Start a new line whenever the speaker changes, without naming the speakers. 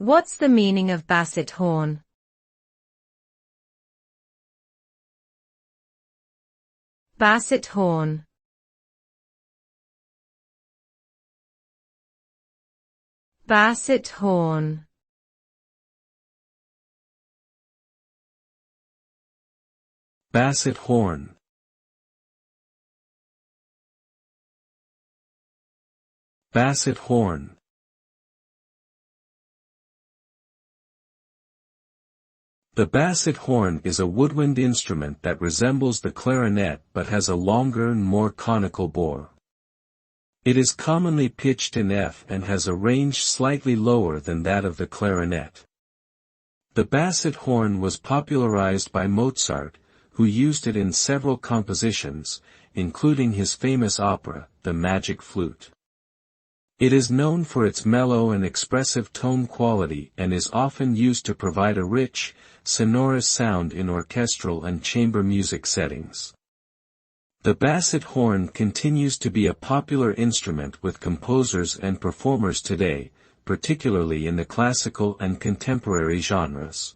What's the meaning of basset horn? Basset horn. Basset horn.
Basset horn. Basset horn. The basset horn is a woodwind instrument that resembles the clarinet but has a longer and more conical bore. It is commonly pitched in F and has a range slightly lower than that of the clarinet. The basset horn was popularized by Mozart, who used it in several compositions, including his famous opera, The Magic Flute. It is known for its mellow and expressive tone quality and is often used to provide a rich, sonorous sound in orchestral and chamber music settings. The basset horn continues to be a popular instrument with composers and performers today, particularly in the classical and contemporary genres.